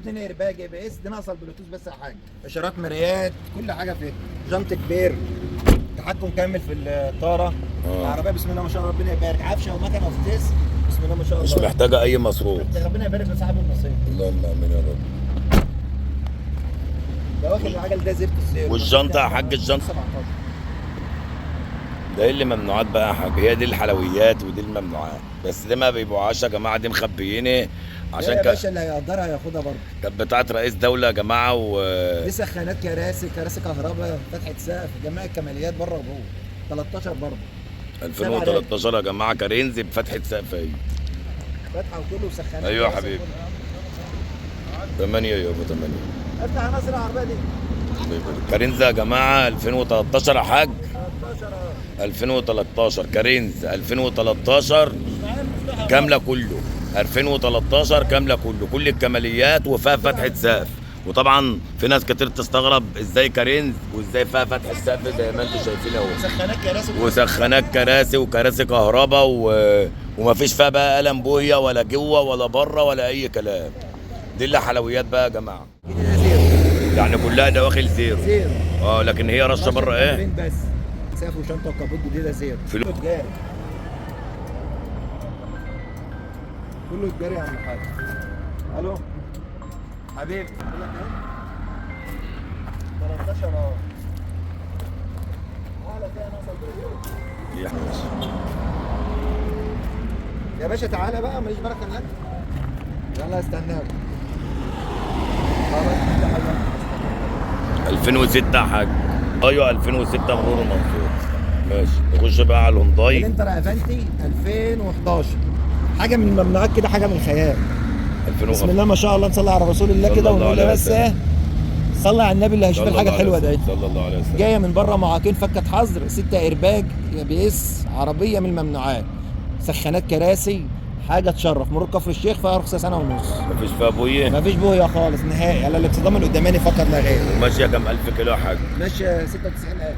2 ايرباج اي بي اس، دي ناقصه البلوتوث بس يا حاج. اشارات مرايات، كل حاجه فيها. جنط كبير، تحكم كامل في الطاره. العربيه بسم الله ما شاء الله، ربنا يبارك. عفشه ومكنه وفتيس، بسم الله ما شاء الله. مش محتاجه اي مصروف. ربنا يبارك لصاحب النصيب. اللهم امين يا رب. ده واخد العجل ده زفت الزيرو. والجنطه يا حاج، الجنطه 17. ده ايه اللي ممنوعات بقى يا حاج؟ هي دي الحلويات ودي الممنوعات، بس دي ما بيبيعوهاش يا جماعه، دي مخبيينه عشان يا باشا اللي هيقدرها هياخدها برضه. كانت بتاعت رئيس دوله يا جماعه دي سخانات كراسي كهرباء، فتحه سقف، جميع الكماليات بره وجوه. 13 برضه. 2013 يا جماعه، كارينز بفتحه سقف اهي. فاتحه وكله سخانات. ايوه يا حبيبي. 8 يابا 8. افتح عناصر العربيه دي. كارينز يا جماعه 2013 يا حاج. 13 2013 كارينز 2013 كامله كله. 2013 كامله كله، كل الكماليات وفيها فتحه سقف. وطبعا في ناس كتير تستغرب ازاي كارينز وازاي فيها فتحه سقف زي ما انتم شايفين اهو. سخانات كراسي وسخانات كراسي وكراسي كهرباء ومفيش فيها بقى قلم بويه ولا جوه ولا بره ولا اي كلام. دي اللي حلويات بقى يا جماعه. يعني كلها دواخل زيرو. لكن هي رشه بره ايه؟ بس سقف وشنطه وكابوت جديده زيرو. كله تجاري. كله تجاري يا عم الحاج. الو حبيبي. 13 اعلى فيها ناقصه البريد. يا باشا تعالى بقى، ماليش بركه هناك. يلا استناك. 2006 يا حاج. ايوه 2006 مرور المنصور. ماشي نخش بقى على الهونداي. الانتر افنتي 2011. حاجه من الممنوعات كده، حاجه من الخيال. بسم الله ما شاء الله، نصلي على رسول الله كده ونقول له بس ايه، صلي على النبي اللي هيشوف الحاجه الحلوه دي. صلى الله عليه وسلم. جايه من بره معاقين فكه حظر، 6 ايرباج يا بي اس، عربيه من الممنوعات. سخانات كراسي، حاجه تشرف. مرور كفر الشيخ فيها رخصه سنه ونص. مفيش فيها بويه؟ مفيش بويه خالص نهائي، على الاكسدام القداماني فقط لا غير. وماشيه كام الف كيلو يا حاج؟ ماشيه 96,000.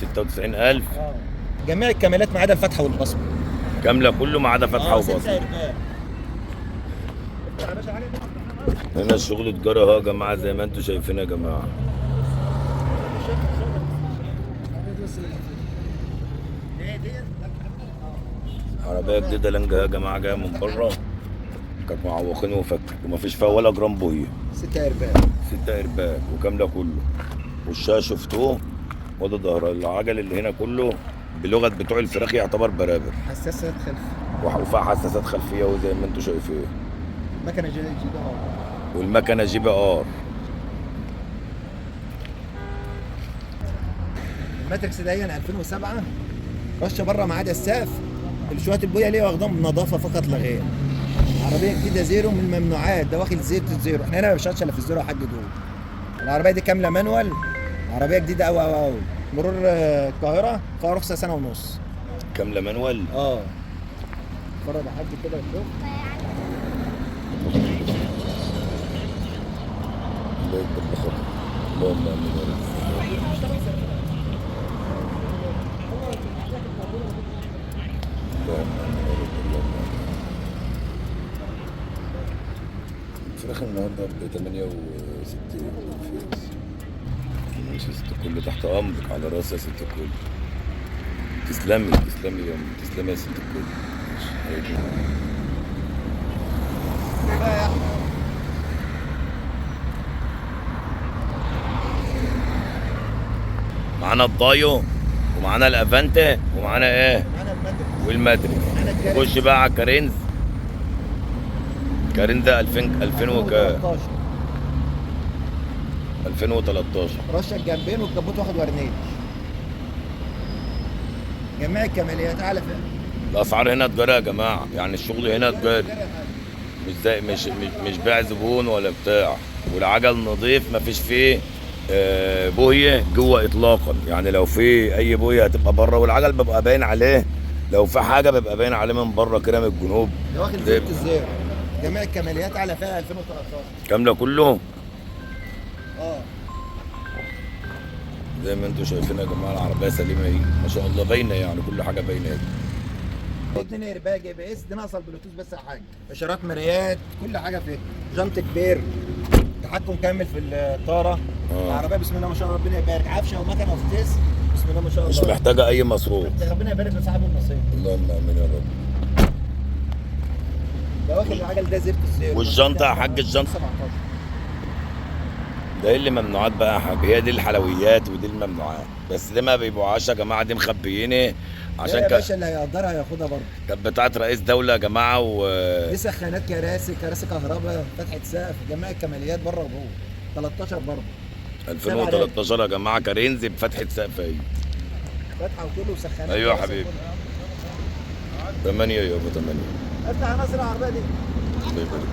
96,000. جميع الكماليات ما عدا الفتحه والبصمه. كامله كله ما عدا فتحه وبصمه. 6 ايرباج. هنا الشغل تجاري اهو يا جماعه، زي ما انتم شايفين يا جماعه. عربيه جديده لانجا يا جماعه، جايه من بره. كانت معوقين وفك ومفيش فيها ولا جرام بويه. 6 ايرباج. 6 ايرباج وكامله كله. والشاشه شفتوه، وده ظهر العجل اللي هنا كله بلغه بتوع الفراخ يعتبر برابر. حساسات خلفيه. وفيها حساسات خلفيه وزي ما انتم شايفين. مكنه جي بي ار. والمكنه جي بي ار. الماتريكس دي 2007. رشه بره ما عدا السقف. شويه البويه ليه واخدهم نظافه فقط لا غير. عربيه جديده زيرو من الممنوعات، ده واخد زيت الزيرو. احنا هنا ما بنشتغلش الا في الزيرو يا حاج دول. العربيه دي كامله مانوال، عربيه جديده قوي قوي قوي. مرور القاهره فيها رخصه سنه ونص. كامله مانوال. اتفرج يا حاج كده وشوف. الله يكبر خير. اللهم امين يا رب. الفراخ النهارده ب 68 الفيس. ماشي يا ست الكل، تحت امرك، على راسي يا ست الكل. تسلمي تسلمي يا أمي، تسلمي يا ست الكل. معانا الضايو ومعانا الافانتي ومعانا ايه؟ معانا الماتريكس. والماتريكس. خش بقى على الكارينز. كارين ده 2000 وكام؟ 2013. رشه الجنبين والكبوت واخد ورنيش. جميع الكماليات اعلى فئه. الاسعار هنا تجاري يا جماعه، يعني الشغل هنا تجاري. مش زي مش بيع زبون ولا بتاع. والعجل نظيف، مفيش فيه بويه جوه اطلاقا. يعني لو في اي بويه هتبقى بره، والعجل بيبقى باين عليه. لو في حاجه بيبقى باين عليه من بره كده من الجنوب. ده واخد زيت الزيرو. جميع الكماليات اعلى فئه 2013. كامله كله. زي ما انتم شايفين يا جماعه، العربيه سليمه اهي ما شاء الله، باينه يعني كل حاجه باينه اهي. 2 ايرباج اي بي اس، دي ناقصه البلوتوث بس يا حاج. اشارات مرايات، كل حاجه فيها. جنط كبير، تحكم كامل في الطاره. آه. العربيه بسم الله ما شاء الله، ربنا يبارك، عفشه ومكنه وفتيس، بسم الله ما شاء الله. مش محتاجه اي مصروف. ربنا يبارك لصاحب النصيب. اللهم امين يا رب. ده واخد العجل ده زفت الزيرو. والجنطه يا حاج، الجنطه 17. ده ايه اللي ممنوعات بقى يا حاج؟ هي دي الحلويات ودي الممنوعات، بس دي ما بيبيعوهاش يا جماعه، دي مخبيين عشان يا باشا اللي هيقدرها هياخدها برضه. كانت بتاعت رئيس دوله يا جماعه دي سخانات كراسي كهرباء، فتحه سقف، جميع الكماليات بره وجوه. 13 برضه. 2013 يا جماعه، كارينز بفتحه سقف اهي. فتحه وكله وسخانات. ايوه يا حبيبي. 8 يابا 8. افتح عناصر العربيه دي.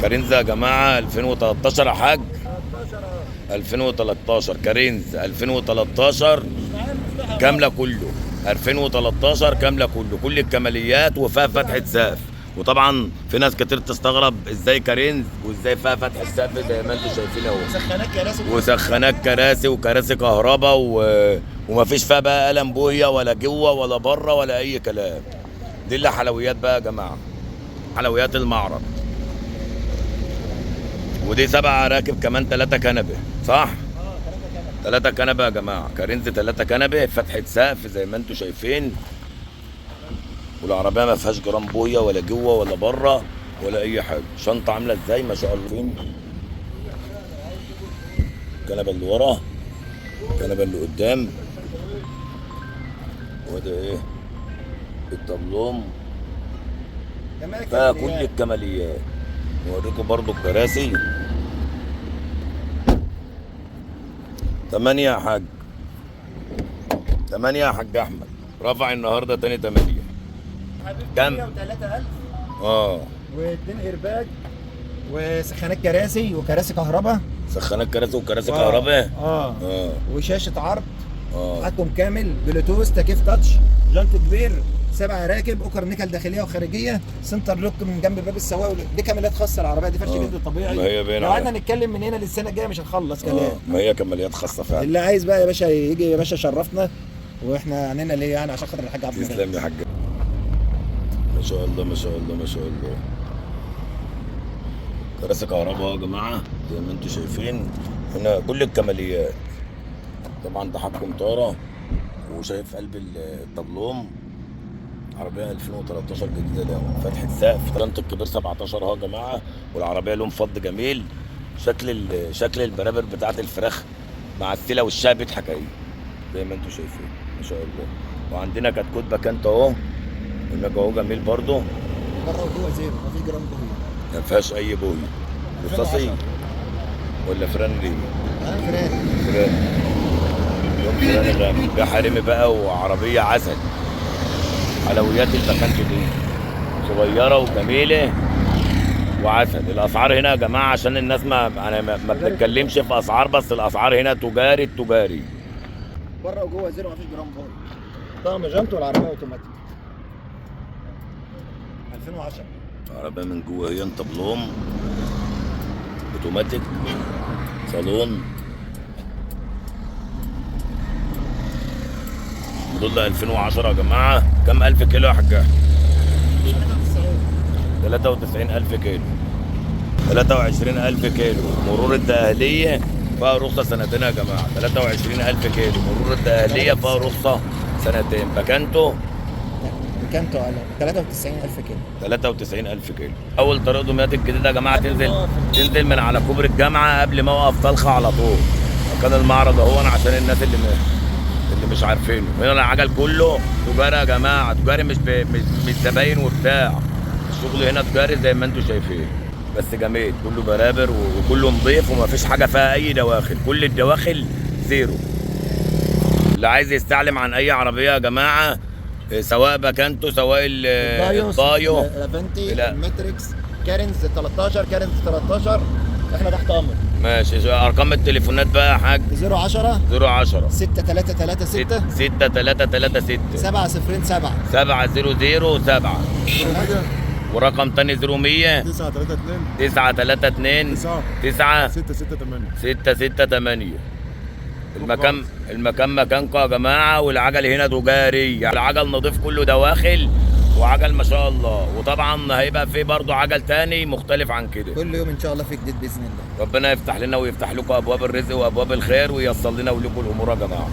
كارينز يا جماعه 2013 يا حاج. 13 2013 كارينز 2013 كامله كله. 2013 كامله كله، كل الكماليات وفيها فتحه سقف. وطبعا في ناس كتير تستغرب ازاي كارينز وازاي فيها فتحه سقف زي ما انتم شايفين اهو. سخانات كراسي. وسخانات كراسي وكراسي كهرباء ومفيش فيها بقى قلم بويه ولا جوه ولا بره ولا اي كلام. دي اللي حلويات بقى يا جماعه، حلويات المعرض. ودي 7 راكب كمان 3 كنبه، صح؟ 3 كنبه يا جماعه، كارينز 3 كنبه، فتحه سقف زي ما انتم شايفين. والعربيه ما فيهاش جرام بويه ولا جوه ولا بره ولا اي حاجه. شنطه عامله ازاي ما شاء الله. فين الكنبه اللي ورا، الكنبه اللي قدام، وده ايه الطبلوم فيها كل الكماليات. نوريكم برضو الكراسي. 8 يا حاج، 8 يا حاج احمد، رفع النهارده تاني 8. كم؟ 103,000. و2 ايرباج وسخانات كراسي وكراسي كهرباء. سخانات كراسي وكراسي كهرباء. وشاشه عرض. اه تحكم كامل، بلوتوث، تكييف تاتش، جنط كبير، 7 راكب، اوكر نيكل داخليه وخارجيه، سنتر لوك من جنب باب السواق. دي كماليات خاصه العربيه دي، فرش جلد طبيعي. ما هي باينه. لو قعدنا نتكلم من هنا للسنه الجايه مش هنخلص كلام. ما هي كماليات خاصه فعلا. اللي عايز بقى يا باشا يجي يا باشا شرفنا، واحنا عنينا ليه يعني عشان خاطر الحاج عبد المنعم. تسلم يا حاج. ما شاء الله ما شاء الله ما شاء الله. كراسي كهرباء يا جماعه زي ما انتم شايفين. هنا كل الكماليات. طبعا تحكم طاره، وشايف قلب الطبلوم. عربيه 2013 جديده ده، فتحه سقف، طنط الكبير 17 اهو يا جماعه. والعربيه لون فض جميل. شكل البرابر بتاعت الفراخ مع السله والشاي بيضحك اهي زي ما انتم شايفين ما شاء الله. وعندنا كتكوت باكانت اهو، هناك اهو جميل برضه. بره وجوه زيرو، مفيش جرام بويه. ما فيهاش اي بويه. رصاصي ولا فران ريمي؟ فران. يوم فران غامق. ده حريمي بقى وعربيه عسل. حلويات الباكانت دي صغيره وجميله وعسل. الاسعار هنا يا جماعه عشان الناس ما بنتكلمش في اسعار، بس الاسعار هنا تجاري. بره وجوه زيرو، مفيش جرام بويه. طقم جنط والعربيه اوتوماتيك 2010. العربيه من جوه هي طبلوم اوتوماتيك، صالون. موديل 2010 يا جماعه. كم الف كيلو يا حاج؟ 93,000 كيلو. 23,000 كيلو. مرور الدقهليه فيها رخصه سنتين يا جماعه. 23,000 كيلو. مرور الدقهليه فيها رخصه سنتين. باكانتو على 93,000 كيلو. 93,000 كيلو. اول طريق دمياط الجديد يا جماعه، تنزل من على كوبري الجامعه قبل موقف طلخه على طول. مكان المعرض اهو، عشان الناس اللي مش عارفينه. هنا العجل كله تجاري يا جماعه، تجاري مش زباين وبتاع. الشغل هنا تجاري زي ما انتم شايفين، بس جميل. كله برابر وكله نظيف ومفيش حاجه فيها اي دواخل. كل الدواخل زيرو. اللي عايز يستعلم عن اي عربيه يا جماعه، سواء باكانتو سواء البايو الافنتي، الماتريكس، كارينز 13، كارينز 13، احنا تحت امر. ماشي. ارقام التليفونات بقى يا حاج؟ 010 6336 6336 707 700 ورقم تاني 0100 932 9 668. المكان مكانكم يا جماعه. والعجل هنا تجاري، العجل نضيف كله دواخل وعجل ما شاء الله. وطبعا هيبقى في برضه عجل تاني مختلف عن كده. كل يوم ان شاء الله في جديد باذن الله. ربنا يفتح لنا ويفتح لكم ابواب الرزق وابواب الخير وييسر لنا ولكم الامور يا جماعه.